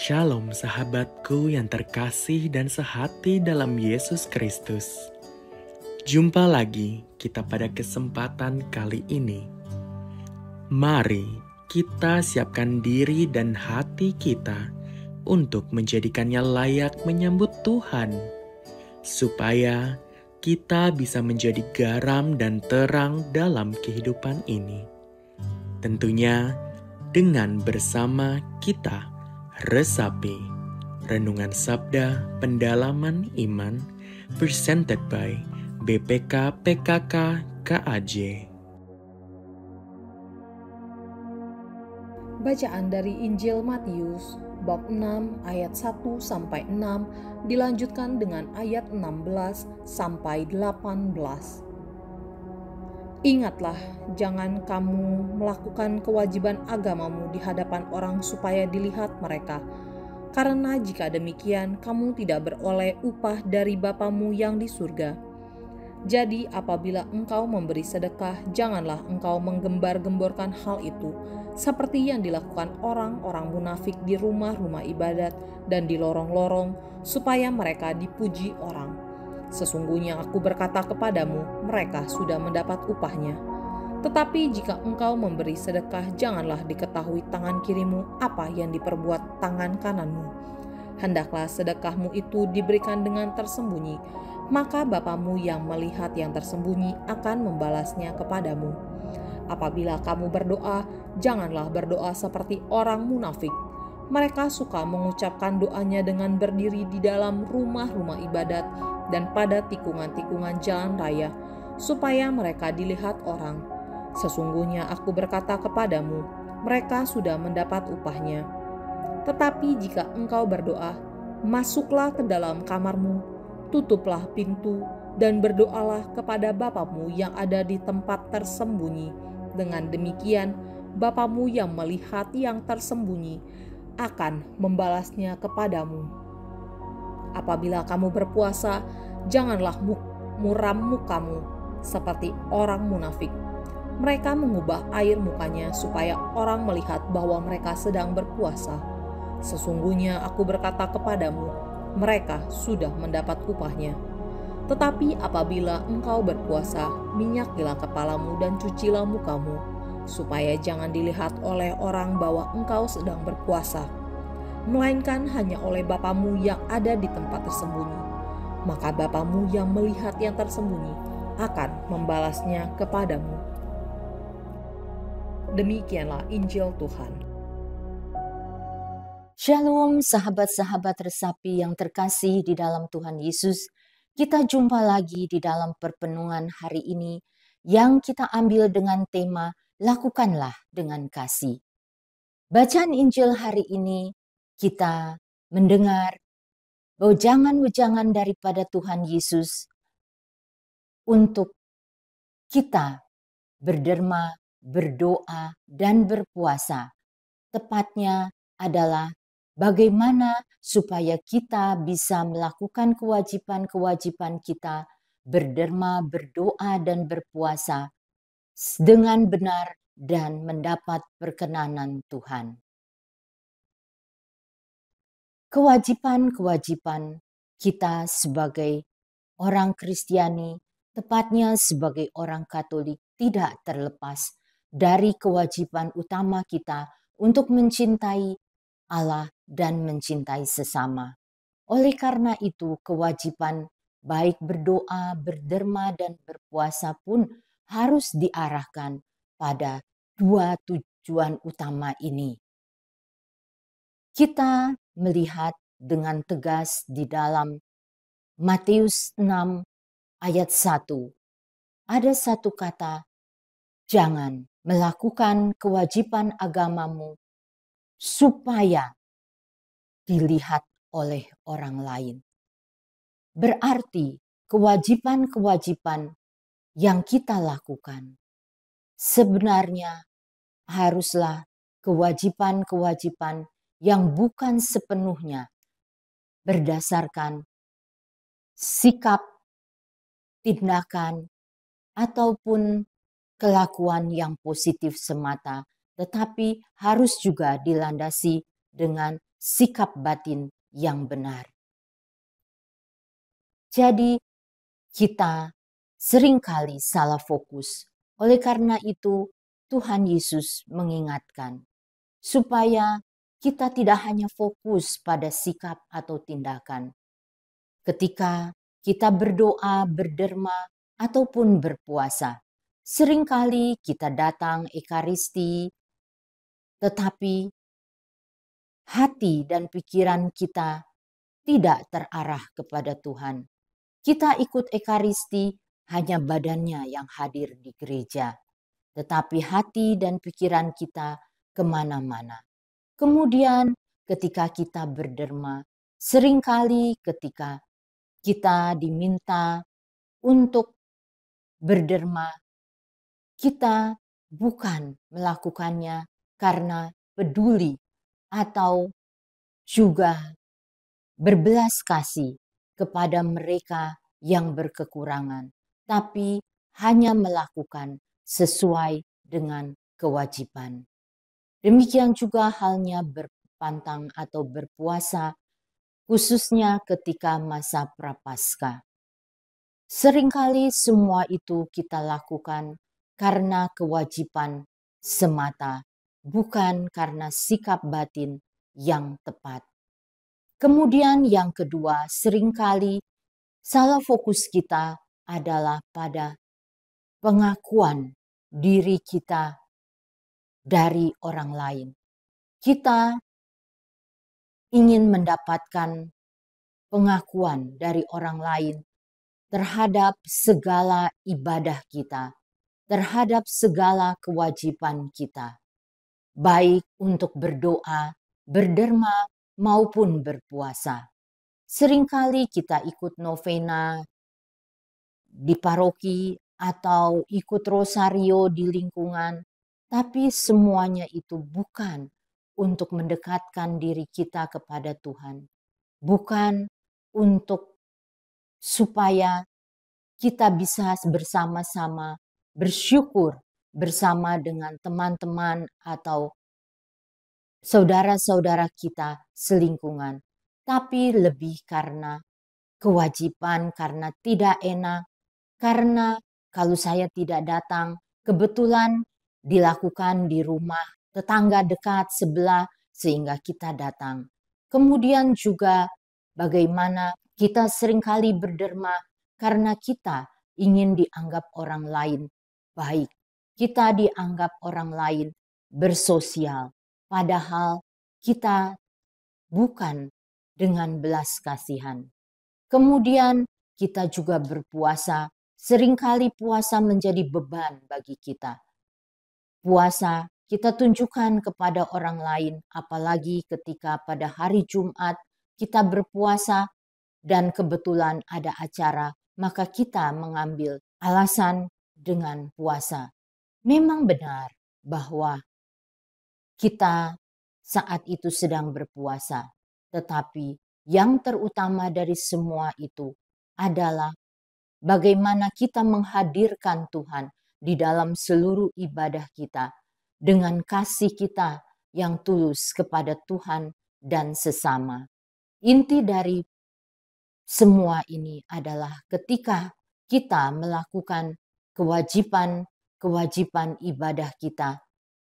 Shalom sahabatku yang terkasih dan sehati dalam Yesus Kristus. Jumpa lagi kita pada kesempatan kali ini. Mari kita siapkan diri dan hati kita untuk menjadikannya layak menyambut Tuhan, supaya kita bisa menjadi garam dan terang dalam kehidupan ini. Tentunya dengan bersama kita resapi Renungan Sabda Pendalaman Iman presented by BPK PKK KAJ. Bacaan dari Injil Matius bab 6 ayat 1 sampai 6 dilanjutkan dengan ayat 16 sampai 18. Ingatlah, jangan kamu melakukan kewajiban agamamu di hadapan orang supaya dilihat mereka. Karena jika demikian, kamu tidak beroleh upah dari Bapamu yang di surga. Jadi apabila engkau memberi sedekah, janganlah engkau menggembar-gemborkan hal itu, seperti yang dilakukan orang-orang munafik di rumah-rumah ibadat dan di lorong-lorong, supaya mereka dipuji orang. Sesungguhnya aku berkata kepadamu, mereka sudah mendapat upahnya. Tetapi jika engkau memberi sedekah, janganlah diketahui tangan kirimu apa yang diperbuat tangan kananmu. Hendaklah sedekahmu itu diberikan dengan tersembunyi, maka Bapamu yang melihat yang tersembunyi akan membalasnya kepadamu. Apabila kamu berdoa, janganlah berdoa seperti orang munafik. Mereka suka mengucapkan doanya dengan berdiri di dalam rumah-rumah ibadat dan pada tikungan-tikungan jalan raya, supaya mereka dilihat orang. Sesungguhnya aku berkata kepadamu, mereka sudah mendapat upahnya. Tetapi jika engkau berdoa, masuklah ke dalam kamarmu, tutuplah pintu, dan berdoalah kepada Bapamu yang ada di tempat tersembunyi. Dengan demikian, Bapamu yang melihat yang tersembunyi akan membalasnya kepadamu. Apabila kamu berpuasa, janganlah muram mukamu seperti orang munafik. Mereka mengubah air mukanya supaya orang melihat bahwa mereka sedang berpuasa. Sesungguhnya aku berkata kepadamu, mereka sudah mendapat upahnya. Tetapi apabila engkau berpuasa, minyakilah kepalamu dan cucilah mukamu, supaya jangan dilihat oleh orang bahwa engkau sedang berpuasa, melainkan hanya oleh Bapamu yang ada di tempat tersembunyi. Maka Bapamu yang melihat yang tersembunyi akan membalasnya kepadamu. Demikianlah Injil Tuhan. Shalom sahabat-sahabat resapi yang terkasih di dalam Tuhan Yesus. Kita jumpa lagi di dalam perpenuhan hari ini yang kita ambil dengan tema Lakukanlah dengan Kasih. Bacaan Injil hari ini kita mendengar wejangan-wejangan daripada Tuhan Yesus untuk kita berderma, berdoa, dan berpuasa. Tepatnya adalah bagaimana supaya kita bisa melakukan kewajiban-kewajiban kita, berderma, berdoa, dan berpuasa dengan benar dan mendapat perkenanan Tuhan. Kewajiban-kewajiban kita sebagai orang Kristiani, tepatnya sebagai orang Katolik, tidak terlepas dari kewajiban utama kita untuk mencintai Allah dan mencintai sesama. Oleh karena itu, kewajiban baik berdoa, berderma, dan berpuasa pun harus diarahkan pada dua tujuan utama ini. Kita melihat dengan tegas di dalam Matius 6 ayat 1. Ada satu kata, jangan melakukan kewajiban agamamu supaya dilihat oleh orang lain. Berarti kewajiban-kewajiban yang kita lakukan sebenarnya haruslah kewajiban-kewajiban yang bukan sepenuhnya berdasarkan sikap, tindakan, ataupun kelakuan yang positif semata, tetapi harus juga dilandasi dengan sikap batin yang benar. Jadi kita seringkali salah fokus. Oleh karena itu Tuhan Yesus mengingatkan supaya kita tidak hanya fokus pada sikap atau tindakan. Ketika kita berdoa, berderma, ataupun berpuasa, seringkali kita datang ekaristi, tetapi hati dan pikiran kita tidak terarah kepada Tuhan. Kita ikut ekaristi hanya badannya yang hadir di gereja, tetapi hati dan pikiran kita kemana-mana. Kemudian ketika kita berderma, seringkali ketika kita diminta untuk berderma, kita bukan melakukannya karena peduli atau juga berbelas kasih kepada mereka yang berkekurangan, tapi hanya melakukan sesuai dengan kewajiban. Demikian juga halnya berpantang atau berpuasa, khususnya ketika masa Prapaskah. Seringkali semua itu kita lakukan karena kewajiban semata, bukan karena sikap batin yang tepat. Kemudian yang kedua, seringkali salah fokus kita adalah pada pengakuan diri kita dari orang lain. Kita ingin mendapatkan pengakuan dari orang lain terhadap segala ibadah kita, terhadap segala kewajiban kita, baik untuk berdoa, berderma, maupun berpuasa. Seringkali kita ikut novena di paroki atau ikut rosario di lingkungan, tapi semuanya itu bukan untuk mendekatkan diri kita kepada Tuhan. Bukan untuk supaya kita bisa bersama-sama bersyukur bersama dengan teman-teman atau saudara-saudara kita selingkungan. Tapi lebih karena kewajiban, karena tidak enak, karena kalau saya tidak datang, kebetulan dilakukan di rumah tetangga dekat sebelah sehingga kita datang. Kemudian juga bagaimana kita seringkali berderma karena kita ingin dianggap orang lain baik. Kita dianggap orang lain bersosial. Padahal kita bukan dengan belas kasihan. Kemudian kita juga berpuasa. Seringkali puasa menjadi beban bagi kita. Puasa kita tunjukkan kepada orang lain, apalagi ketika pada hari Jumat kita berpuasa dan kebetulan ada acara, maka kita mengambil alasan dengan puasa. Memang benar bahwa kita saat itu sedang berpuasa, tetapi yang terutama dari semua itu adalah bagaimana kita menghadirkan Tuhan di dalam seluruh ibadah kita dengan kasih kita yang tulus kepada Tuhan dan sesama. Inti dari semua ini adalah ketika kita melakukan kewajiban ibadah kita,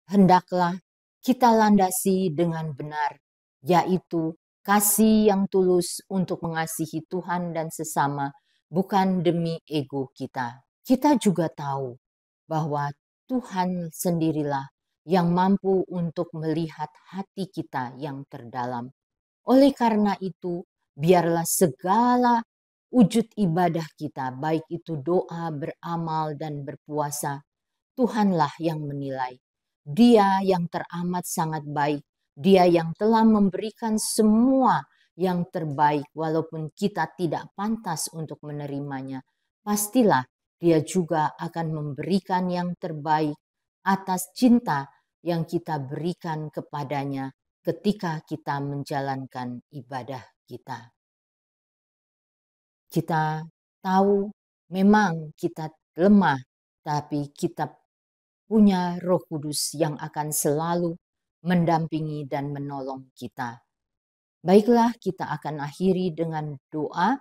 hendaklah kita landasi dengan benar, yaitu kasih yang tulus untuk mengasihi Tuhan dan sesama, bukan demi ego kita. Kita juga tahu bahwa Tuhan sendirilah yang mampu untuk melihat hati kita yang terdalam. Oleh karena itu, biarlah segala wujud ibadah kita, baik itu doa, beramal, dan berpuasa, Tuhanlah yang menilai. Dia yang teramat sangat baik. Dia yang telah memberikan semua yang terbaik walaupun kita tidak pantas untuk menerimanya. Pastilah dia juga akan memberikan yang terbaik atas cinta yang kita berikan kepadanya ketika kita menjalankan ibadah kita. Kita tahu memang kita lemah, tapi kita punya Roh Kudus yang akan selalu mendampingi dan menolong kita. Baiklah, kita akan akhiri dengan doa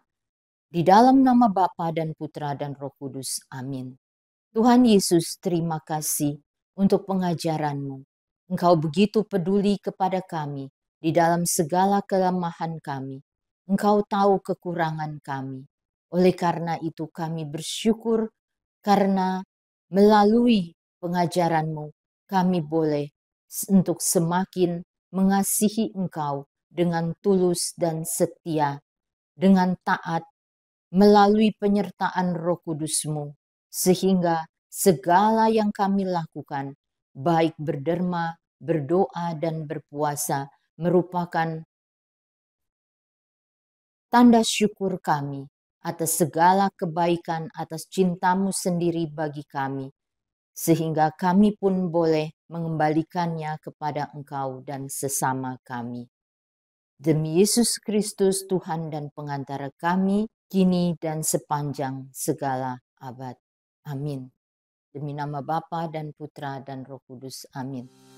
di dalam nama Bapa dan Putra dan Roh Kudus. Amin. Tuhan Yesus, terima kasih untuk pengajaran-Mu. Engkau begitu peduli kepada kami di dalam segala kelemahan kami. Engkau tahu kekurangan kami. Oleh karena itu kami bersyukur karena melalui pengajaran-Mu kami boleh untuk semakin mengasihi Engkau dengan tulus dan setia, dengan taat, melalui penyertaan Roh Kudus-Mu, sehingga segala yang kami lakukan, baik berderma, berdoa, dan berpuasa, merupakan tanda syukur kami atas segala kebaikan, atas cinta-Mu sendiri bagi kami, sehingga kami pun boleh mengembalikannya kepada Engkau dan sesama kami. Demi Yesus Kristus, Tuhan dan pengantara kami, kini dan sepanjang segala abad. Amin. Demi nama Bapa dan Putra dan Roh Kudus. Amin.